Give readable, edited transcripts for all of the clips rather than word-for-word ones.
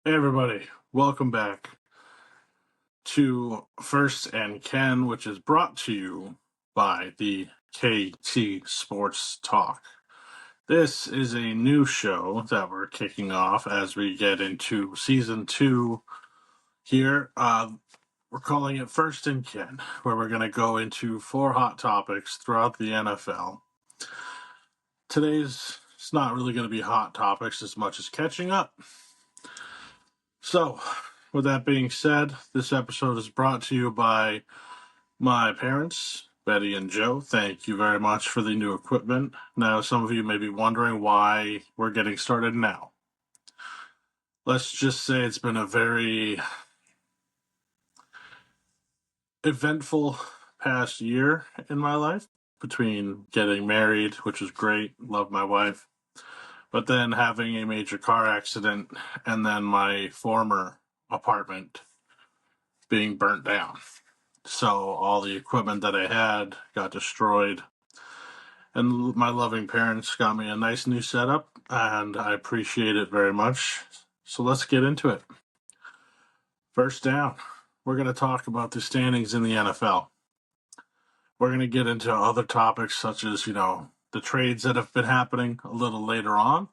Hey everybody, welcome back to First and Ken, which is brought to you by the KT Sports Talk. This is a new show that we're kicking off as we get into season 2 here. We're calling it First and Ken, where we're going to go into 4 hot topics throughout the NFL. Today's it's not really going to be hot topics as much as catching up. So, with that being said, this episode is brought to you by my parents, Betty and Joe. Thank you very much for the new equipment. Now, some of you may be wondering why we're getting started now. Let's just say it's been a very eventful past year in my life, between getting married, which was great, love my wife, but then having a major car accident, and then my former apartment being burnt down. So all the equipment that I had got destroyed, and my loving parents got me a nice new setup, and I appreciate it very much. So let's get into it. First down, we're going to talk about the standings in the NFL. We're going to get into other topics such as, the trades that have been happening a little later on.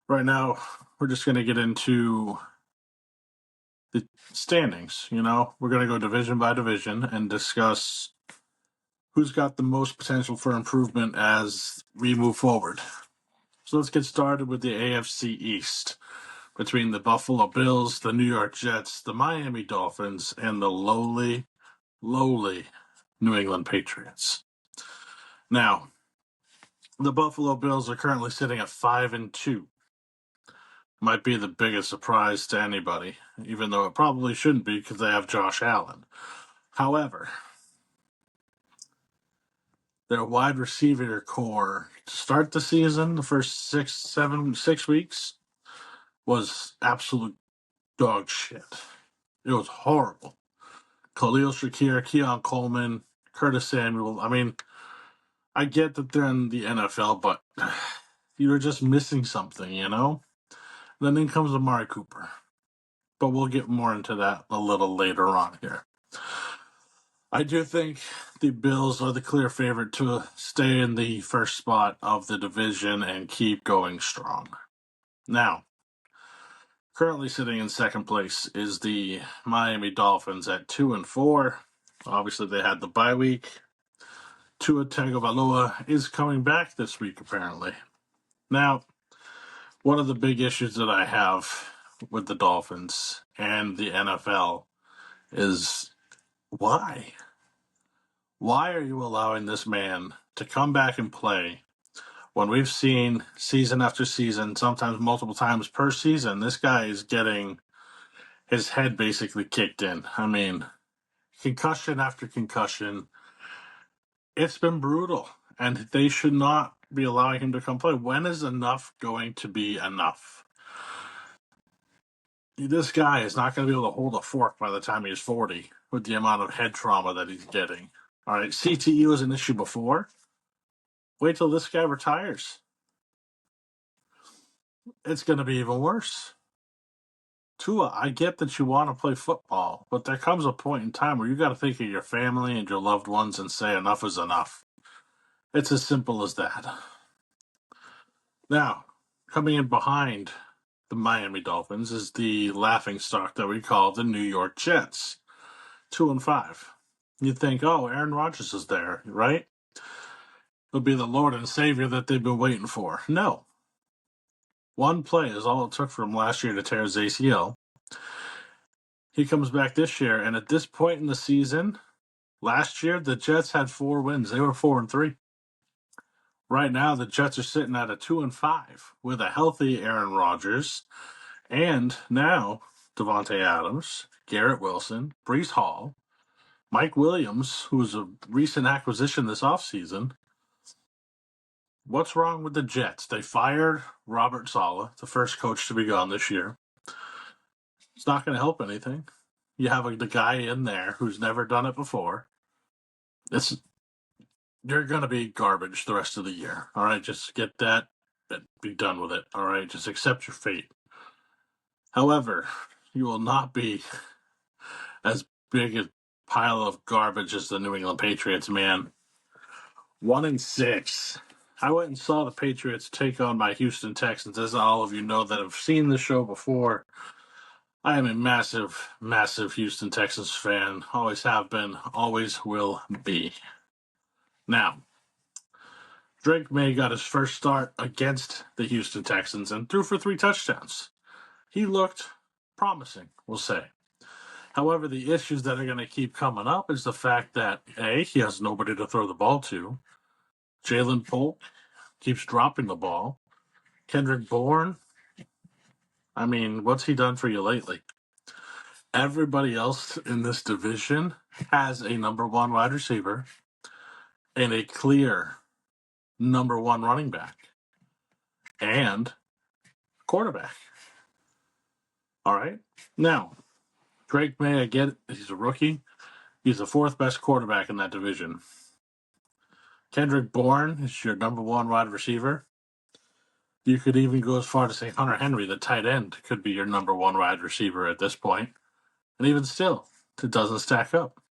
Right now, we're just going to get into the standings. We're going to go division by division and discuss who's got the most potential for improvement as we move forward. So let's get started with the AFC East, between the Buffalo Bills, the New York Jets, the Miami Dolphins, and the lowly New England Patriots. Now, the Buffalo Bills are currently sitting at 5-2. Might be the biggest surprise to anybody, even though it probably shouldn't be because they have Josh Allen. However, their wide receiver core to start the season, the first 6 weeks, was absolute dog shit. It was horrible. Khalil Shakir, Keon Coleman, Curtis Samuel. I mean, I get that they're in the NFL, but you were just missing something, Then in comes Amari Cooper. But we'll get more into that a little later on here. I do think the Bills are the clear favorite to stay in the first spot of the division and keep going strong. Now, currently sitting in second place is the Miami Dolphins at 2-4. Obviously, they had the bye week. Tua Tagovailoa is coming back this week, apparently. Now, one of the big issues that I have with the Dolphins and the NFL is why? Why are you allowing this man to come back and play when we've seen season after season, sometimes multiple times per season, this guy is getting his head basically kicked in? I mean, concussion after concussion. It's been brutal, and they should not be allowing him to come play. When is enough going to be enough? This guy is not going to be able to hold a fork by the time he's 40 with the amount of head trauma that he's getting. All right, CTE was an issue before. Wait till this guy retires. It's going to be even worse. Tua, I get that you want to play football, but there comes a point in time where you got to think of your family and your loved ones and say enough is enough. It's as simple as that. Now, coming in behind the Miami Dolphins is the laughingstock that we call the New York Jets, 2-5. You'd think, oh, Aaron Rodgers is there, right? He'll be the Lord and Savior that they've been waiting for. No. One play is all it took for him last year to tear his ACL. He comes back this year, and at this point in the season, last year, the Jets had 4 wins. They were 4-3. Right now, the Jets are sitting at a 2-5 with a healthy Aaron Rodgers, and now Davante Adams, Garrett Wilson, Breece Hall, Mike Williams, who was a recent acquisition this offseason. What's wrong with the Jets? They fired Robert Saleh, the first coach to be gone this year. It's not going to help anything. You have the guy in there who's never done it before. You're going to be garbage the rest of the year. All right, just get that and be done with it. All right, just accept your fate. However, you will not be as big a pile of garbage as the New England Patriots, man. 1-6. I went and saw the Patriots take on my Houston Texans. As all of you know that have seen the show before, I am a massive, massive Houston Texans fan. Always have been, always will be. Now, Drake May got his first start against the Houston Texans and threw for 3 touchdowns. He looked promising, we'll say. However, the issues that are going to keep coming up is the fact that, A, he has nobody to throw the ball to. Jalen Polk keeps dropping the ball. Kendrick Bourne, I mean, what's he done for you lately? Everybody else in this division has a number 1 wide receiver and a clear number 1 running back and quarterback. All right? Now, Drake May, I get it. He's a rookie. He's the 4th best quarterback in that division. Kendrick Bourne is your number 1 wide receiver. You could even go as far to say Hunter Henry, the tight end, could be your number 1 wide receiver at this point. And even still, it doesn't stack up.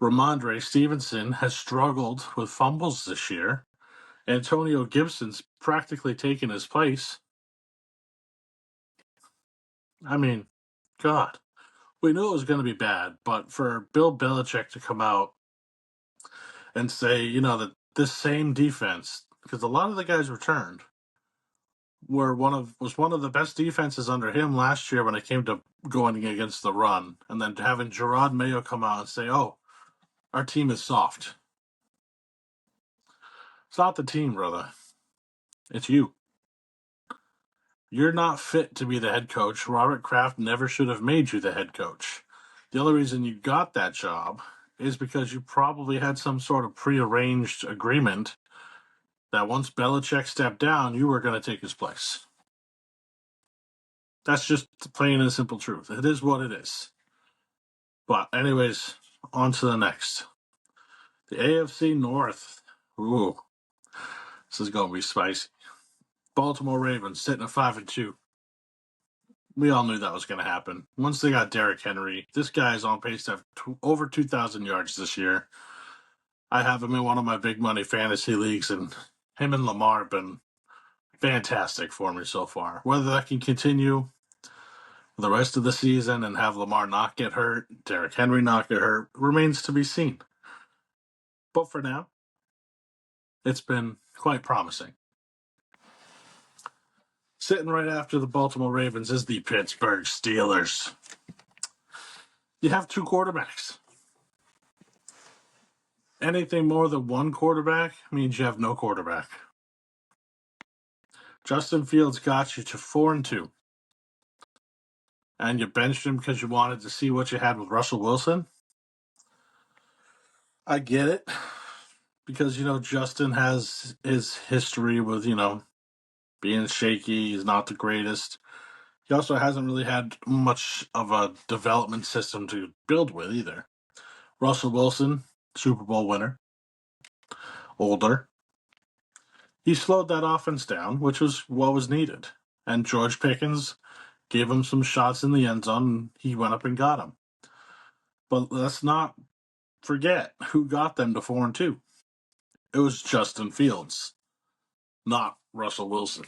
Ramondre Stevenson has struggled with fumbles this year. Antonio Gibson's practically taken his place. I mean, God, we knew it was going to be bad, but for Bill Belichick to come out and say, that this same defense, because a lot of the guys returned, was one of the best defenses under him last year when it came to going against the run, and then having Gerard Mayo come out and say, "Oh, our team is soft." It's not the team, brother. It's you. You're not fit to be the head coach. Robert Kraft never should have made you the head coach. The only reason you got that job is because you probably had some sort of prearranged agreement that once Belichick stepped down, you were going to take his place. That's just the plain and simple truth. It is what it is. But anyways, on to the next. The AFC North. Ooh, this is going to be spicy. Baltimore Ravens sitting at 5-2. We all knew that was going to happen. Once they got Derrick Henry, this guy is on pace to have over 2,000 yards this year. I have him in one of my big money fantasy leagues, and him and Lamar have been fantastic for me so far. Whether that can continue the rest of the season and have Lamar not get hurt, Derrick Henry not get hurt, remains to be seen. But for now, it's been quite promising. Sitting right after the Baltimore Ravens is the Pittsburgh Steelers. You have 2 quarterbacks. Anything more than 1 quarterback means you have no quarterback. Justin Fields got you to 4-2. And you benched him because you wanted to see what you had with Russell Wilson. I get it. Because, Justin has his history with, being shaky. He's not the greatest. He also hasn't really had much of a development system to build with either. Russell Wilson, Super Bowl winner, older. He slowed that offense down, which was what was needed. And George Pickens gave him some shots in the end zone, and he went up and got him. But let's not forget who got them to 4-2. It was Justin Fields, not Russell Wilson.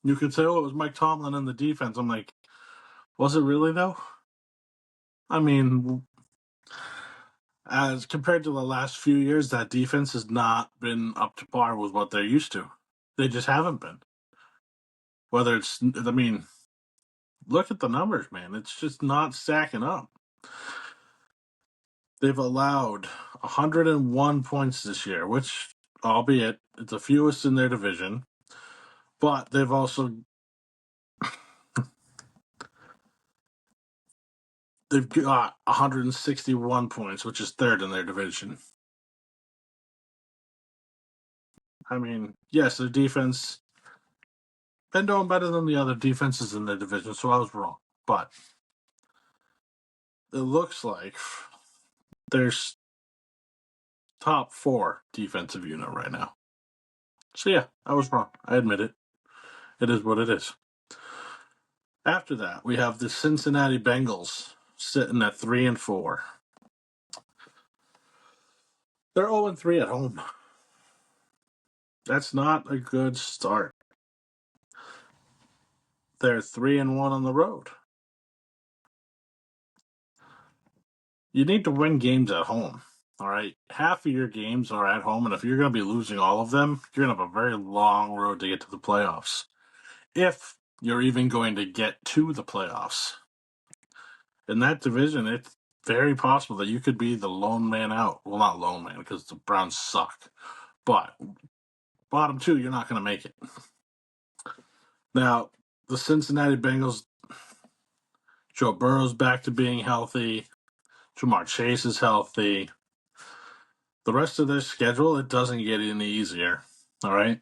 You could say, it was Mike Tomlin in the defense. I'm like, was it really, though? I mean, as compared to the last few years, that defense has not been up to par with what they're used to. They just haven't been. Look at the numbers, man. It's just not stacking up. They've allowed 101 points this year, which, albeit, it's the fewest in their division. But they've also they've got 161 points, which is 3rd in their division. I mean, yes, their defense been doing better than the other defenses in their division, so I was wrong. But it looks like there's top 4 defensive unit right now. So yeah, I was wrong. I admit it. It is what it is. After that, we have the Cincinnati Bengals sitting at 3-4. They're 0-3 at home. That's not a good start. They're 3-1 on the road. You need to win games at home. All right. Half of your games are at home, and if you're going to be losing all of them, you're going to have a very long road to get to the playoffs. If you're even going to get to the playoffs. In that division, it's very possible that you could be the lone man out. Well, not lone man, because the Browns suck. But bottom two, you're not going to make it. Now, the Cincinnati Bengals, Joe Burrow's back to being healthy. Jamar Chase is healthy. The rest of their schedule, it doesn't get any easier. All right.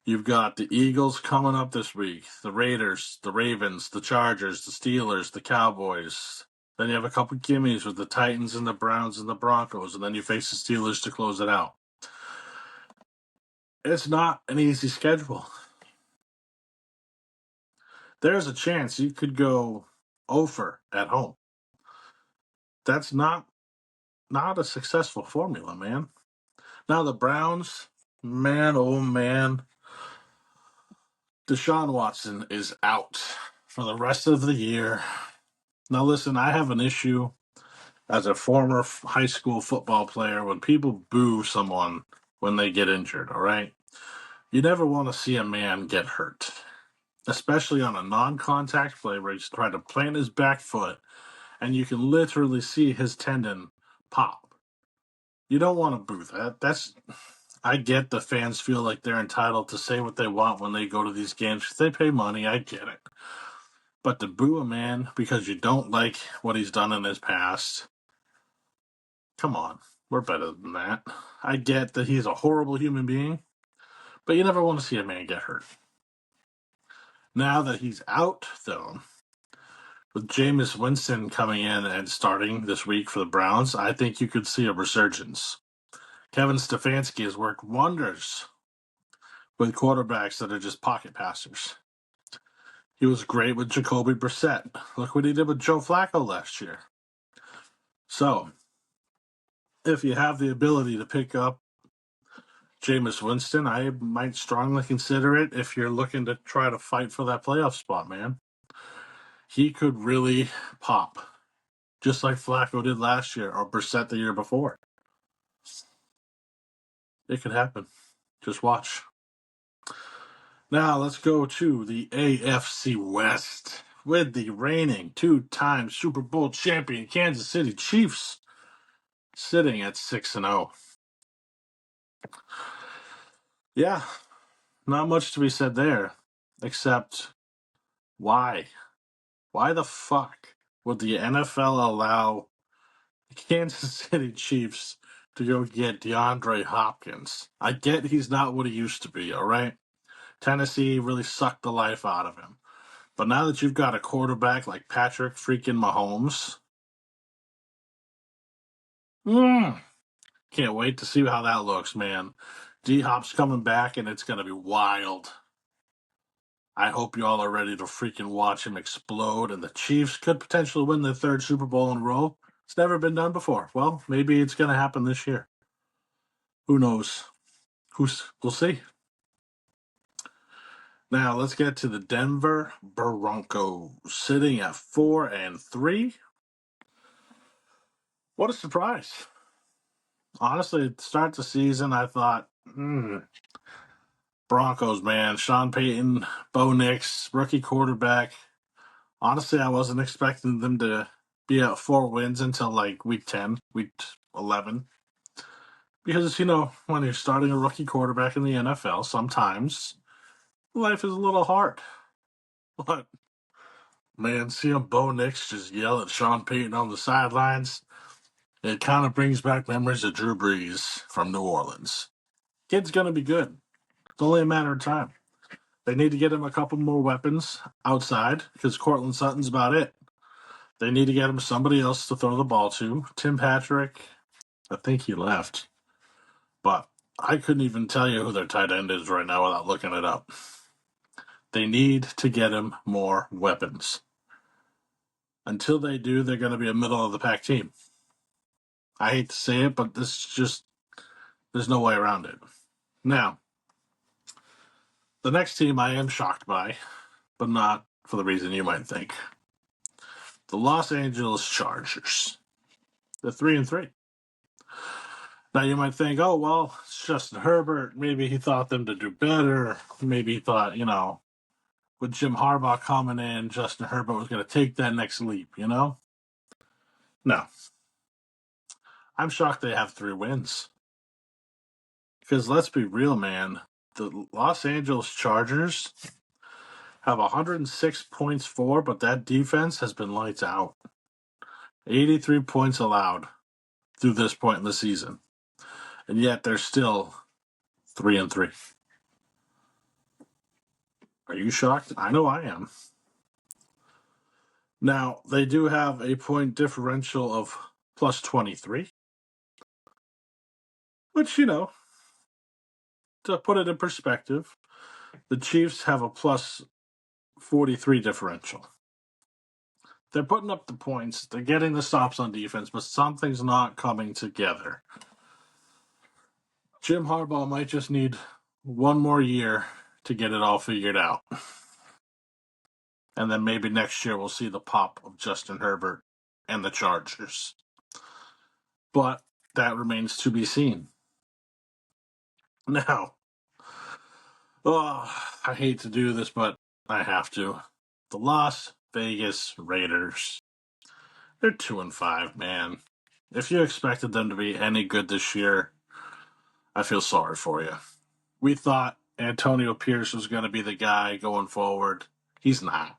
You've got the Eagles coming up this week, the Raiders, the Ravens, the Chargers, the Steelers, the Cowboys. Then you have a couple gimmies with the Titans and the Browns and the Broncos, and then you face the Steelers to close it out. It's not an easy schedule. There's a chance you could go over at home. That's not a successful formula, man. Now the Browns, man, oh man, Deshaun Watson is out for the rest of the year. Now listen, I have an issue as a former high school football player when people boo someone when they get injured, all right? You never want to see a man get hurt, especially on a non-contact play where he's trying to plant his back foot and you can literally see his tendon pop. You don't want to boo that. I get the fans feel like they're entitled to say what they want when they go to these games because they pay money. I get it. But to boo a man because you don't like what he's done in his past, come on. We're better than that. I get that he's a horrible human being, but you never want to see a man get hurt. Now that he's out, though, with Jameis Winston coming in and starting this week for the Browns, I think you could see a resurgence. Kevin Stefanski has worked wonders with quarterbacks that are just pocket passers. He was great with Jacoby Brissett. Look what he did with Joe Flacco last year. So, if you have the ability to pick up Jameis Winston, I might strongly consider it if you're looking to try to fight for that playoff spot, man. He could really pop, just like Flacco did last year or Brissett the year before. It could happen. Just watch. Now let's go to the AFC West with the reigning two-time Super Bowl champion Kansas City Chiefs sitting at 6-0. Yeah, not much to be said there, except why? Why the fuck would the NFL allow the Kansas City Chiefs to go get DeAndre Hopkins? I get he's not what he used to be, all right? Tennessee really sucked the life out of him. But now that you've got a quarterback like Patrick freaking Mahomes, can't wait to see how that looks, man. D-Hop's coming back, and it's going to be wild. I hope you all are ready to freaking watch him explode, and the Chiefs could potentially win their third Super Bowl in a row. It's never been done before. Well, maybe it's going to happen this year. Who knows? We'll see. Now let's get to the Denver Broncos, sitting at 4-3. What a surprise! Honestly, to start the season, I thought, Broncos, man, Sean Payton, Bo Nix, rookie quarterback. Honestly, I wasn't expecting them to be at 4 wins until like week 10, week 11. Because, when you're starting a rookie quarterback in the NFL, sometimes life is a little hard. But, man, seeing Bo Nix just yell at Sean Payton on the sidelines, it kind of brings back memories of Drew Brees from New Orleans. Kid's going to be good. It's only a matter of time. They need to get him a couple more weapons outside because Cortland Sutton's about it. They need to get him somebody else to throw the ball to. Tim Patrick, I think he left. But I couldn't even tell you who their tight end is right now without looking it up. They need to get him more weapons. Until they do, they're going to be a middle of the pack team. I hate to say it, but this is just, there's no way around it. Now, the next team I am shocked by, but not for the reason you might think. The Los Angeles Chargers. They're 3-3. Now you might think, oh well, it's Justin Herbert. Maybe he thought them to do better. Maybe he thought, with Jim Harbaugh coming in, Justin Herbert was going to take that next leap. No, I'm shocked they have 3 wins. Because let's be real, man. The Los Angeles Chargers have 106 points for, but that defense has been lights out. 83 points allowed through this point in the season. And yet they're still 3-3. Are you shocked? I know I am. Now, they do have a point differential of plus 23. Which, to put it in perspective, the Chiefs have a plus 43 differential. They're putting up the points, they're getting the stops on defense, but something's not coming together. Jim Harbaugh might just need one more year to get it all figured out. And then maybe next year we'll see the pop of Justin Herbert and the Chargers. But that remains to be seen. Now, I hate to do this, but I have to. The Las Vegas Raiders. They're 2-5, man. If you expected them to be any good this year, I feel sorry for you. We thought Antonio Pierce was going to be the guy going forward. He's not.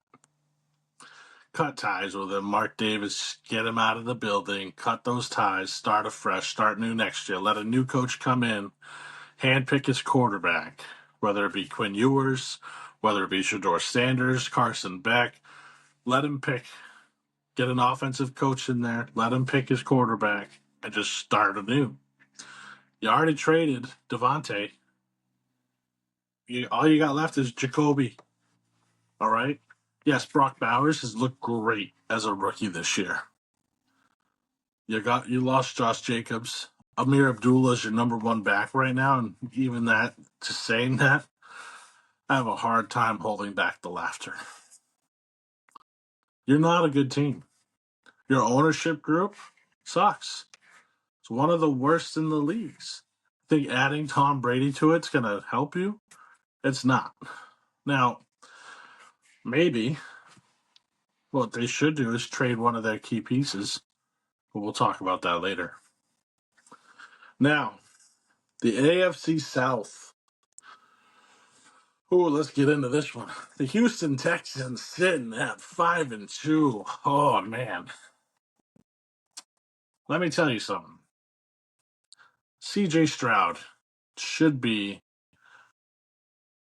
Cut ties with him. Mark Davis, get him out of the building. Cut those ties. Start afresh. Start new next year. Let a new coach come in. Handpick his quarterback. Whether it be Quinn Ewers, whether it be Shedeur Sanders, Carson Beck. Let him pick. Get an offensive coach in there. Let him pick his quarterback and just start anew. You already traded Devontae. All you got left is Jacoby. All right? Yes, Brock Bowers has looked great as a rookie this year. You lost Josh Jacobs. Amir Abdullah is your number 1 back right now, and even that, just saying that, I have a hard time holding back the laughter. You're not a good team. Your ownership group sucks. It's one of the worst in the leagues. Think adding Tom Brady to it's going to help you? It's not. Now, maybe what they should do is trade one of their key pieces, but we'll talk about that later. Now, the AFC South. Ooh, let's get into this one. The Houston Texans sitting at 5-2. Oh, man. Let me tell you something. CJ Stroud should be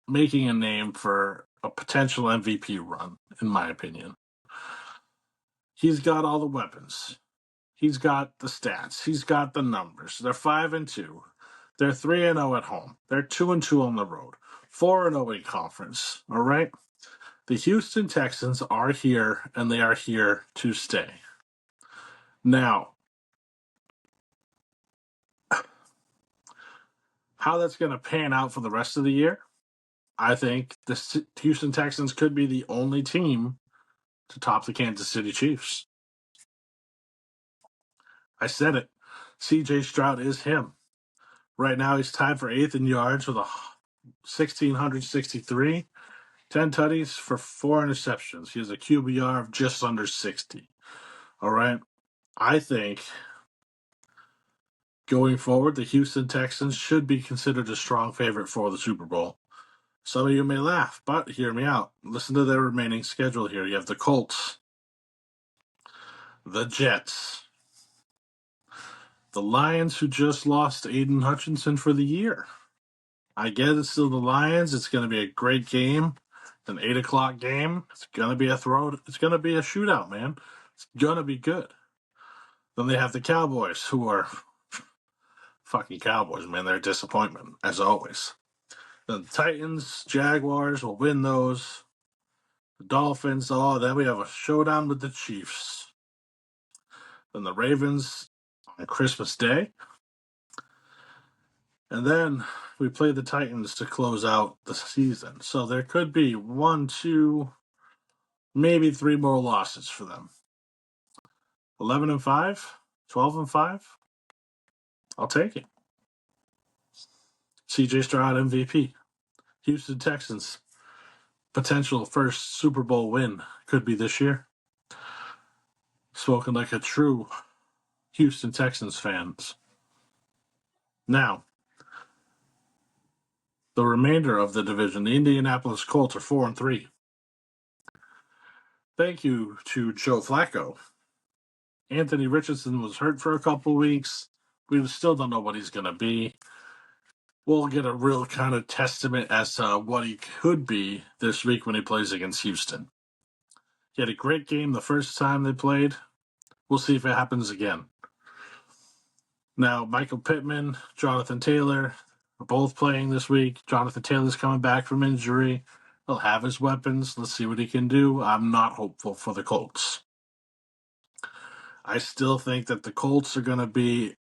making a name for a potential MVP run, in my opinion. He's got all the weapons. He's got the stats. He's got the numbers. They're 5-2. They're 3-0 at home. They're 2-2 on the road. 4-0 in conference. All right? The Houston Texans are here, and they are here to stay. Now, how that's going to pan out for the rest of the year, I think the Houston Texans could be the only team to top the Kansas City Chiefs. I said it. C.J. Stroud is him. Right now, he's tied for 8th in yards with 1,663, 10 tutties for 4 interceptions. He has a QBR of just under 60. All right? I think going forward, the Houston Texans should be considered a strong favorite for the Super Bowl. Some of you may laugh, but hear me out. Listen to their remaining schedule here. You have the Colts, the Jets, the Lions, who just lost Aiden Hutchinson for the year. I get it's still the Lions. It's going to be a great game. It's an 8 o'clock game. It's going to be a throw. It's going to be a shootout, man. It's going to be good. Then they have the Cowboys, who are fucking Cowboys, man. They're a disappointment, as always. The Titans, Jaguars will win those. The Dolphins, then we have a showdown with the Chiefs. Then the Ravens on Christmas Day. And then we play the Titans to close out the season. So there could be 1, 2, maybe 3 more losses for them. 11-5, 12-5. I'll take it. CJ Stroud MVP. Houston Texans potential first Super Bowl win could be this year. Spoken like a true Houston Texans fans. Now, the remainder of the division, the Indianapolis Colts are 4-3. Thank you to Joe Flacco. Anthony Richardson was hurt for a couple weeks. We still don't know what he's going to be. We'll get a real kind of testament as to what he could be this week when he plays against Houston. He had a great game the first time they played. We'll see if it happens again. Now, Michael Pittman, Jonathan Taylor are both playing this week. Jonathan Taylor's coming back from injury. He'll have his weapons. Let's see what he can do. I'm not hopeful for the Colts. I still think that the Colts are going to be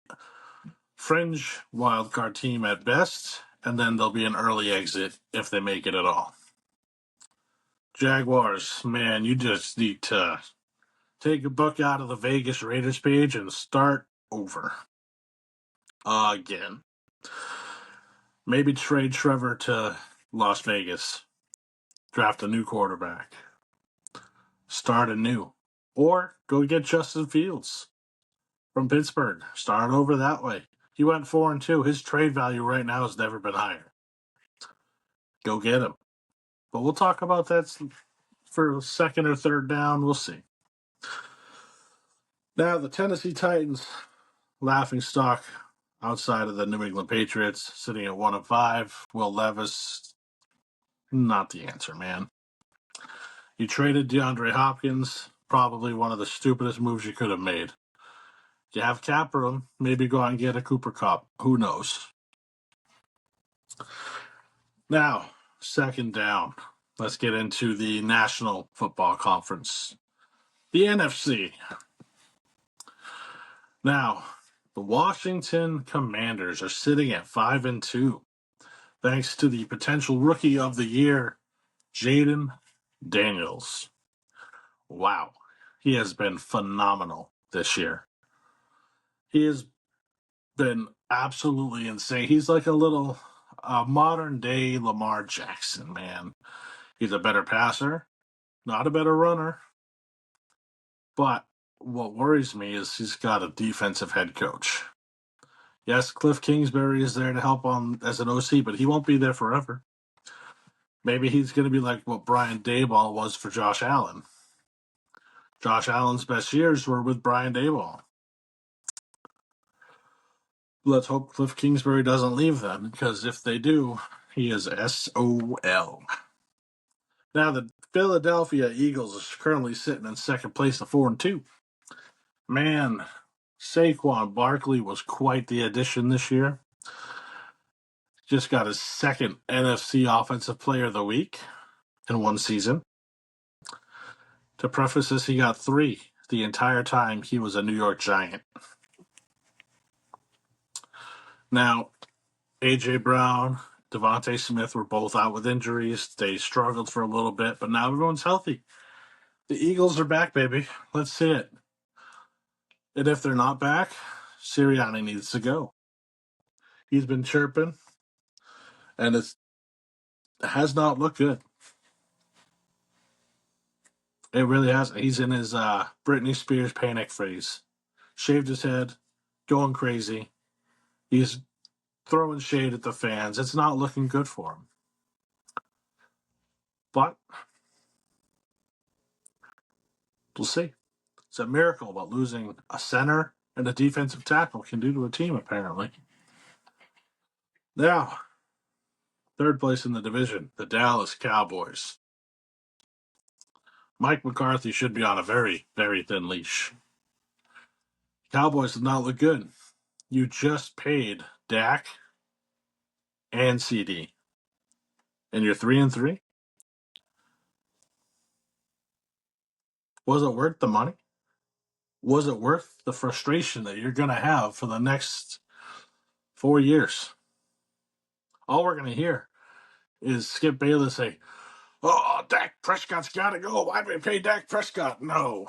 fringe wildcard team at best, and then there'll be an early exit if they make it at all. Jaguars, man, you just need to take a book out of the Vegas Raiders page and start over. Again. Maybe trade Trevor to Las Vegas. Draft a new quarterback. Start anew. Or go get Justin Fields from Pittsburgh. Start over that way. He went 4-2. His trade value right now has never been higher. Go get him. But we'll talk about that for second or third down. We'll see. Now, the Tennessee Titans, laughing stock outside of the New England Patriots, sitting at 1-5. Will Levis, not the answer, man. You traded DeAndre Hopkins, probably one of the stupidest moves you could have made. You have cap room, maybe go out and get a Cooper Kupp. Who knows? Now, second down. Let's get into the National Football Conference. The NFC. Now, the Washington Commanders are sitting at 5-2, thanks to the potential Rookie of the Year, Jaden Daniels. Wow, he has been phenomenal this year. He has been absolutely insane. He's like a little modern-day Lamar Jackson, man. He's a better passer, not a better runner. But what worries me is he's got a defensive head coach. Yes, Cliff Kingsbury is there to help on as an OC, but he won't be there forever. Maybe he's going to be like what Brian Daboll was for Josh Allen. Josh Allen's best years were with Brian Daboll. Let's hope Cliff Kingsbury doesn't leave then, because if they do, he is SOL. Now, the Philadelphia Eagles are currently sitting in second place at 4-2. Man, Saquon Barkley was quite the addition this year. Just got his second NFC Offensive Player of the Week in one season. To preface this, he got 3 the entire time he was a New York Giant. Now, A.J. Brown, Devontae Smith were both out with injuries. They struggled for a little bit, but now everyone's healthy. The Eagles are back, baby. Let's see it. And if they're not back, Sirianni needs to go. He's been chirping, and it has not looked good. It really hasn't. He's in his Britney Spears panic phase. Shaved his head, going crazy. He's throwing shade at the fans. It's not looking good for him. But we'll see. It's a miracle what losing a center and a defensive tackle can do to a team, apparently. Now, third place in the division, the Dallas Cowboys. Mike McCarthy should be on a very, very thin leash. Cowboys did not look good. You just paid Dak and CD. and you're 3-3. Was it worth the money? Was it worth the frustration that you're going to have for the next 4 years? All we're going to hear is Skip Bayless say, "Oh, Dak Prescott's got to go. Why'd we pay Dak Prescott?" No,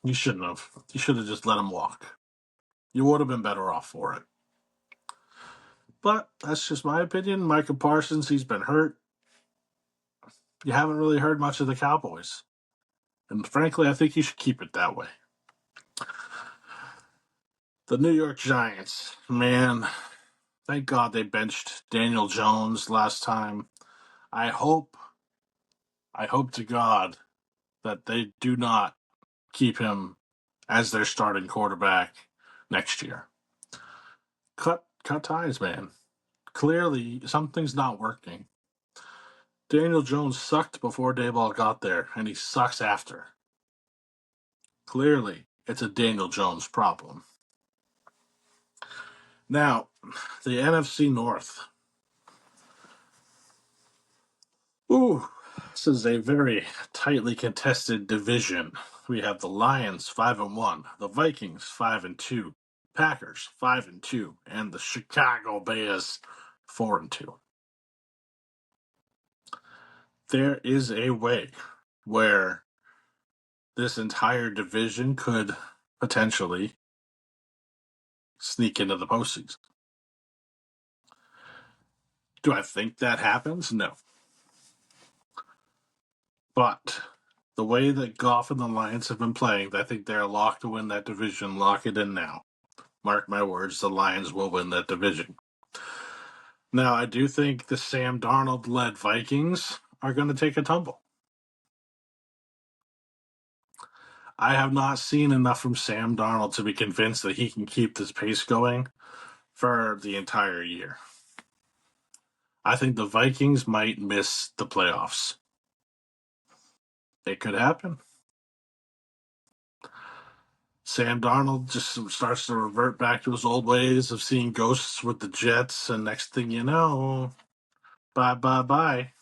you shouldn't have. You should have just let him walk. You would have been better off for it. But that's just my opinion. Micah Parsons, he's been hurt. You haven't really heard much of the Cowboys. And frankly, I think you should keep it that way. The New York Giants, man, thank God they benched Daniel Jones last time. I hope to God that they do not keep him as their starting quarterback next year. Cut ties, man. Clearly, something's not working. Daniel Jones sucked before Daboll got there, and he sucks after. Clearly, it's a Daniel Jones problem. Now, the NFC North. Ooh, this is a very tightly contested division. We have the Lions 5-1, the Vikings 5-2, Packers 5-2, and the Chicago Bears 4-2. There is a way where this entire division could potentially sneak into the postseason. Do I think that happens? No. But the way that Goff and the Lions have been playing, I think they're locked to win that division. Lock it in now. Mark my words, the Lions will win that division. Now, I do think the Sam Darnold-led Vikings are going to take a tumble. I have not seen enough from Sam Darnold to be convinced that he can keep this pace going for the entire year. I think the Vikings might miss the playoffs. It could happen. Sam Darnold just starts to revert back to his old ways of seeing ghosts with the Jets, and next thing you know, bye.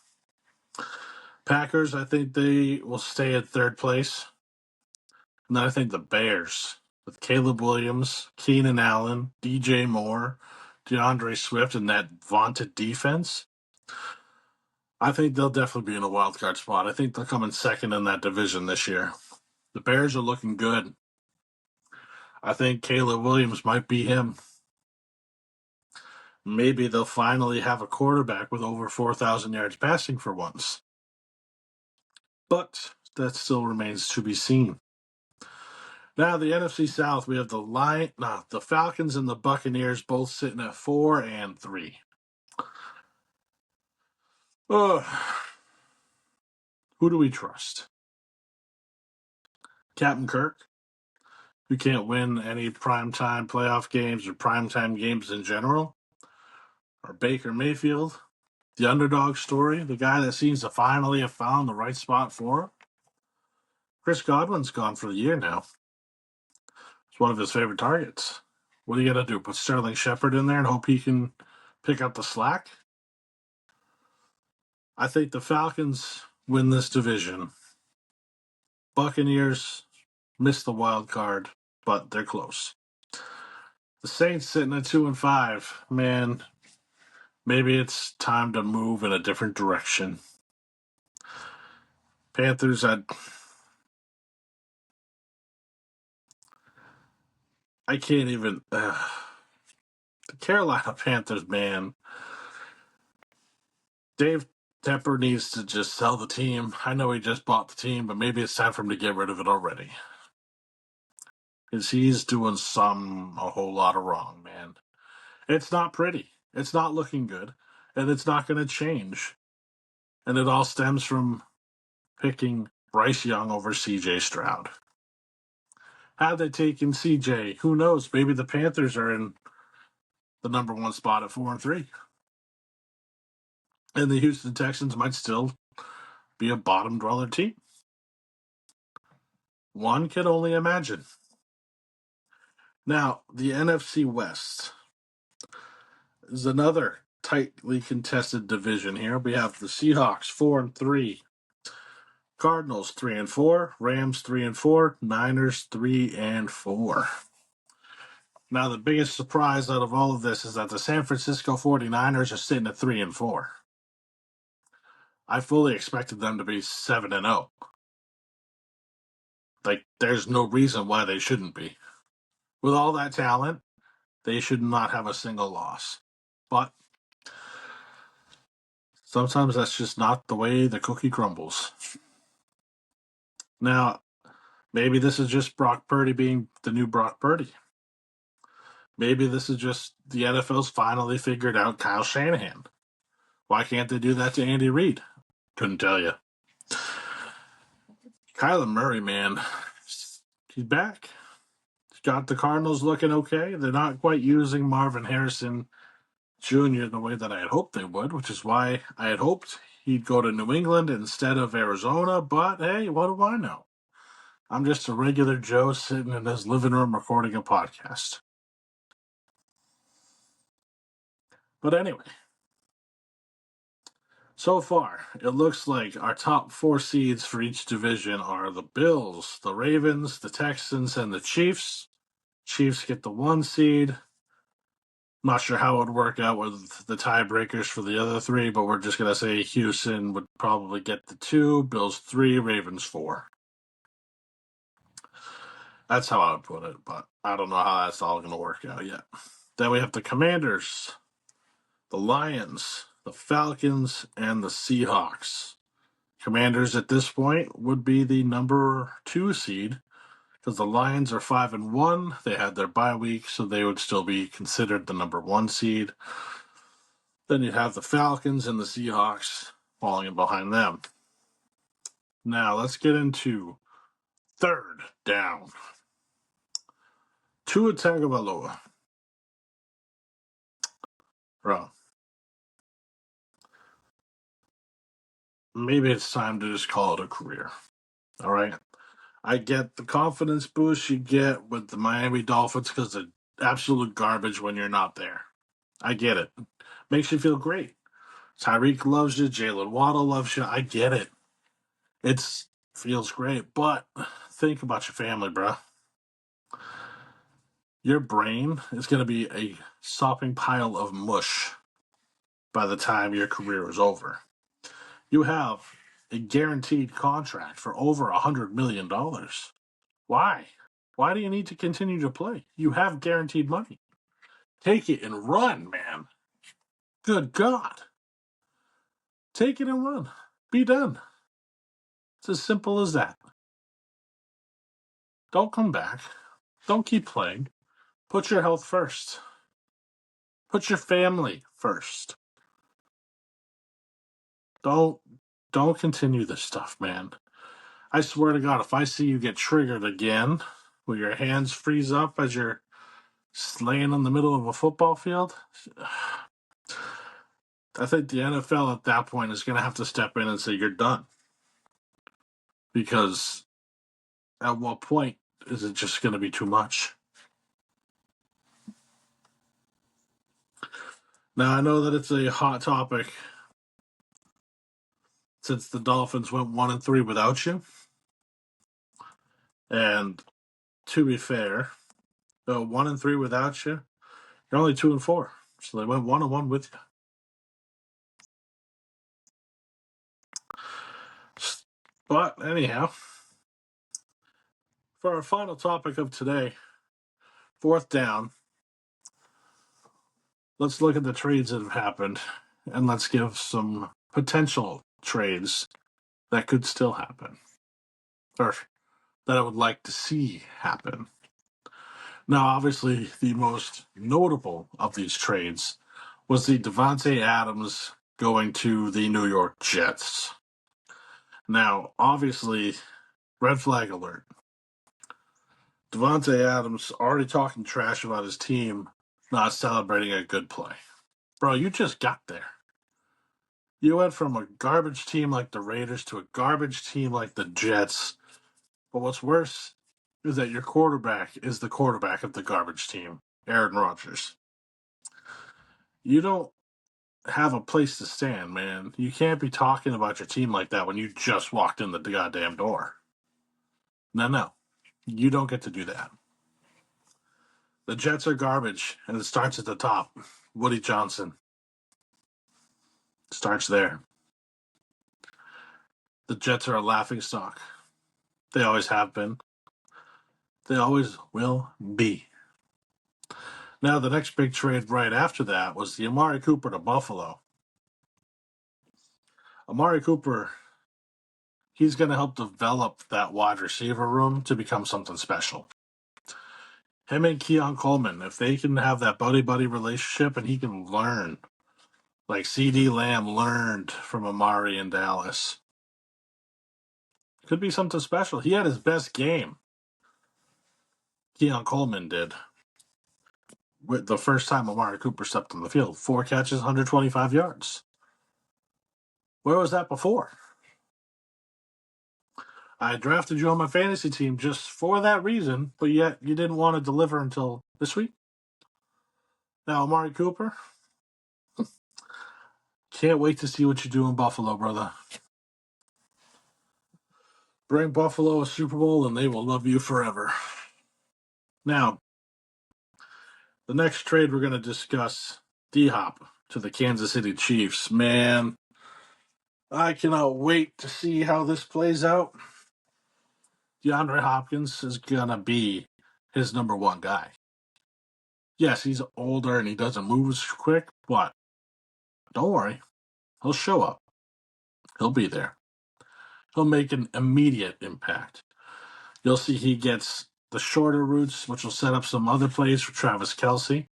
Packers, I think they will stay at third place. And then I think the Bears, with Caleb Williams, Keenan Allen, DJ Moore, DeAndre Swift, and that vaunted defense, I think they'll definitely be in a wild card spot. I think they'll come in second in that division this year. The Bears are looking good. I think Caleb Williams might be him. Maybe they'll finally have a quarterback with over 4,000 yards passing for once. But that still remains to be seen. Now, the NFC South, we have the Falcons and the Buccaneers both sitting at 4-3. Who do we trust? Captain Kirk, who can't win any primetime playoff games or primetime games in general? Or Baker Mayfield, the underdog story, the guy that seems to finally have found the right spot for him? Chris Godwin's gone for the year now. It's one of his favorite targets. What are you going to do? Put Sterling Shepard in there and hope he can pick up the slack? I think the Falcons win this division. Buccaneers miss the wild card, but they're close. The Saints sitting at 2-5. Man, maybe it's time to move in a different direction. Panthers, I can't even. The Carolina Panthers, man. Dave Tepper needs to just sell the team. I know he just bought the team, but maybe it's time for him to get rid of it already. Because he's doing a whole lot of wrong, man. It's not pretty. It's not looking good. And it's not going to change. And it all stems from picking Bryce Young over CJ Stroud. Had they taken CJ, who knows? Maybe the Panthers are in the number one spot at 4-3. And the Houston Texans might still be a bottom dweller team. One can only imagine. Now, the NFC West is another tightly contested division here. We have the Seahawks 4-3, Cardinals 3-4, Rams 3-4, Niners 3-4. Now, the biggest surprise out of all of this is that the San Francisco 49ers are sitting at 3-4. I fully expected them to be 7-0. Like, there's no reason why they shouldn't be. With all that talent, they should not have a single loss. But sometimes that's just not the way the cookie crumbles. Now, maybe this is just Brock Purdy being the new Brock Purdy. Maybe this is just the NFL's finally figured out Kyle Shanahan. Why can't they do that to Andy Reid? Couldn't tell you. Kyler Murray, man, he's back. He's got the Cardinals looking okay. They're not quite using Marvin Harrison Jr. the way that I had hoped they would, which is why I had hoped he'd go to New England instead of Arizona. But hey, what do I know? I'm just a regular Joe sitting in his living room recording a podcast. But anyway, so far, it looks like our top 4 seeds for each division are the Bills, the Ravens, the Texans, and the Chiefs. Chiefs get the 1 seed. Not sure how it would work out with the tiebreakers for the other 3, but we're just going to say Houston would probably get the 2, Bills 3, Ravens 4. That's how I would put it, but I don't know how that's all going to work out yet. Then we have the Commanders, the Lions, the Falcons, and the Seahawks. Commanders at this point would be the number 2 seed because the Lions are 5-1. They had their bye week, so they would still be considered the number 1 seed. Then you'd have the Falcons and the Seahawks falling in behind them. Now let's get into third down. Tua Tagovailoa. Bro, maybe it's time to just call it a career. All right? I get the confidence boost you get with the Miami Dolphins because they're absolute garbage when you're not there. I get it. Makes you feel great. Tyreek loves you. Jalen Waddle loves you. I get it. It feels great. But think about your family, bro. Your brain is going to be a sopping pile of mush by the time your career is over. You have a guaranteed contract for over $100 million. Why? Why do you need to continue to play? You have guaranteed money. Take it and run, man. Good God. Take it and run. Be done. It's as simple as that. Don't come back. Don't keep playing. Put your health first. Put your family first. Don't continue this stuff, man. I swear to God, if I see you get triggered again, where your hands freeze up as you're laying in the middle of a football field, I think the NFL at that point is going to have to step in and say you're done. Because at what point is it just going to be too much? Now, I know that it's a hot topic since the Dolphins went 1-3 without you. And to be fair, 1-3 without you, you're only 2-4. So they went 1-1 with you. But anyhow, for our final topic of today, fourth down, let's look at the trades that have happened and let's give some potential trades that could still happen or that I would like to see happen. Now, obviously, the most notable of these trades was the Davante Adams going to the New York Jets. Now, obviously, red flag alert. Davante Adams already talking trash about his team not celebrating a good play. Bro, you just got there. You went from a garbage team like the Raiders to a garbage team like the Jets. But what's worse is that your quarterback is the quarterback of the garbage team, Aaron Rodgers. You don't have a place to stand, man. You can't be talking about your team like that when you just walked in the goddamn door. No, no. You don't get to do that. The Jets are garbage, and it starts at the top. Woody Johnson starts there. The Jets are a laughingstock. They always have been. They always will be. Now, the next big trade right after that was the Amari Cooper to Buffalo. Amari Cooper, he's going to help develop that wide receiver room to become something special. Him and Keon Coleman, if they can have that buddy-buddy relationship and he can learn, like C.D. Lamb learned from Amari in Dallas, could be something special. He had his best game. Keon Coleman did. With the first time Amari Cooper stepped on the field, 4 catches, 125 yards. Where was that before? I drafted you on my fantasy team just for that reason, but yet you didn't want to deliver until this week. Now, Amari Cooper, can't wait to see what you do in Buffalo, brother. Bring Buffalo a Super Bowl and they will love you forever. Now, the next trade we're going to discuss, D-Hop to the Kansas City Chiefs. Man, I cannot wait to see how this plays out. DeAndre Hopkins is going to be his number one guy. Yes, he's older and he doesn't move as quick, but don't worry. He'll show up. He'll be there. He'll make an immediate impact. You'll see he gets the shorter routes, which will set up some other plays for Travis Kelce.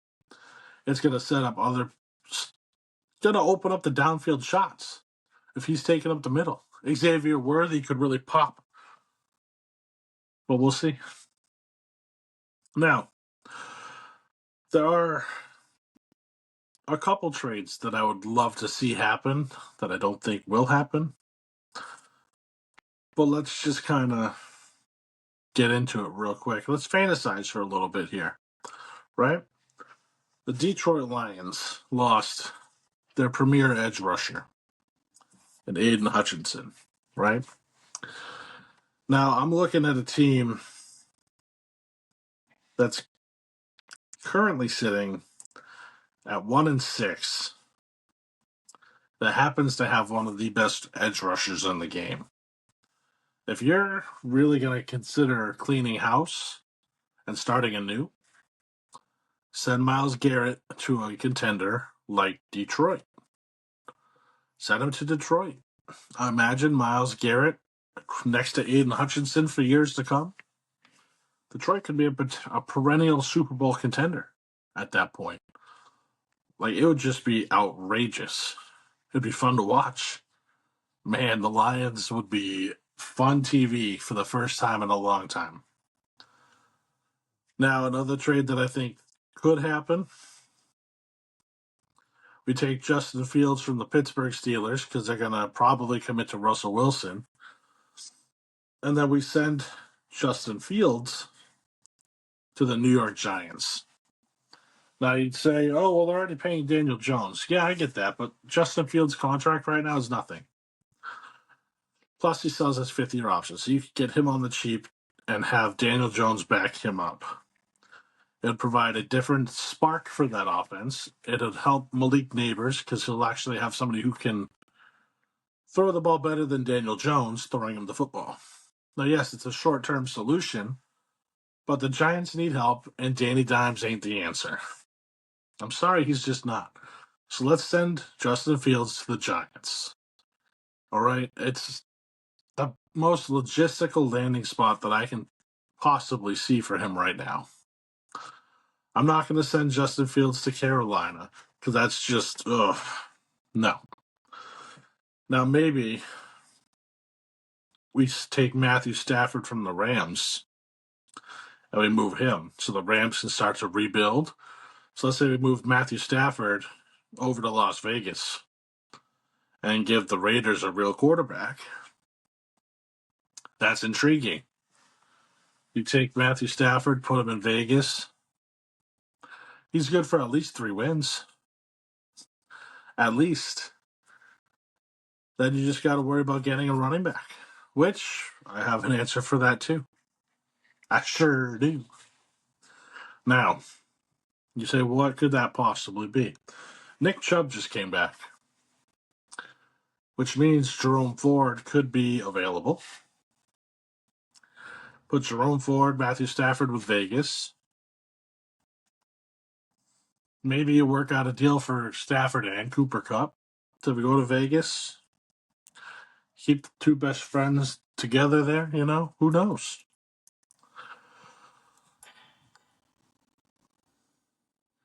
It's going to set up going to open up the downfield shots if he's taking up the middle. Xavier Worthy could really pop. But we'll see. Now, there are a couple trades that I would love to see happen that I don't think will happen. But let's just kind of get into it real quick. Let's fantasize for a little bit here, right? The Detroit Lions lost their premier edge rusher, and Aiden Hutchinson, right? Now, I'm looking at a team that's currently sitting at 1-6 that happens to have one of the best edge rushers in the game. If you're really going to consider cleaning house and starting anew, send Myles Garrett to a contender like Detroit. Send him to Detroit. I imagine Myles Garrett next to Aiden Hutchinson for years to come. Detroit could be a perennial Super Bowl contender at that point. Like, it would just be outrageous. It'd be fun to watch. Man, the Lions would be fun TV for the first time in a long time. Now, another trade that I think could happen. We take Justin Fields from the Pittsburgh Steelers because they're going to probably commit to Russell Wilson. And then we send Justin Fields to the New York Giants. Now, you'd say, oh, well, they're already paying Daniel Jones. Yeah, I get that, but Justin Fields' contract right now is nothing. Plus, he sells his fifth-year option, so you could get him on the cheap and have Daniel Jones back him up. It would provide a different spark for that offense. It would help Malik Neighbors because he'll actually have somebody who can throw the ball better than Daniel Jones throwing him the football. Now, yes, it's a short-term solution, but the Giants need help, and Danny Dimes ain't the answer. I'm sorry, he's just not. So let's send Justin Fields to the Giants. All right? It's the most logistical landing spot that I can possibly see for him right now. I'm not going to send Justin Fields to Carolina because that's just, no. Now, maybe we take Matthew Stafford from the Rams and we move him so the Rams can start to rebuild. So let's say we move Matthew Stafford over to Las Vegas and give the Raiders a real quarterback. That's intriguing. You take Matthew Stafford, put him in Vegas. He's good for at least 3 wins. At least then you just got to worry about getting a running back, which I have an answer for that too. I sure do. Now, you say, what could that possibly be? Nick Chubb just came back, which means Jerome Ford could be available. Put Jerome Ford, Matthew Stafford with Vegas. Maybe you work out a deal for Stafford and Cooper Kupp to go to Vegas. Keep the two best friends together there, Who knows?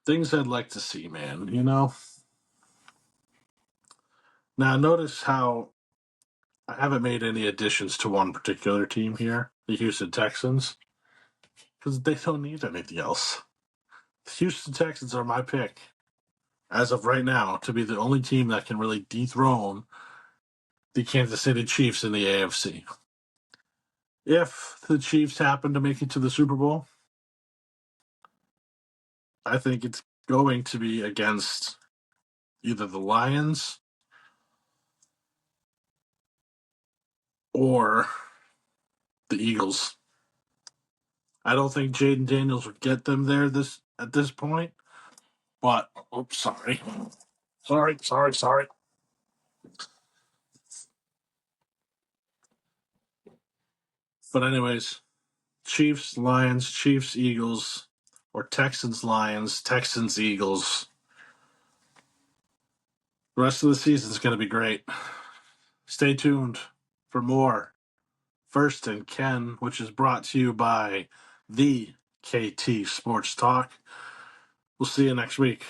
Things I'd like to see, man, Now, notice how I haven't made any additions to one particular team here, the Houston Texans, because they don't need anything else. The Houston Texans are my pick, as of right now, to be the only team that can really dethrone the Kansas City Chiefs in the AFC. If the Chiefs happen to make it to the Super Bowl, I think it's going to be against either the Lions or the Eagles. I don't think Jaden Daniels would get them there at this point. But oops, sorry. But anyways, Chiefs, Lions, Chiefs, Eagles, or Texans, Lions, Texans, Eagles. The rest of the season is going to be great. Stay tuned for more First and Ken, which is brought to you by the KT Sports Talk. We'll see you next week.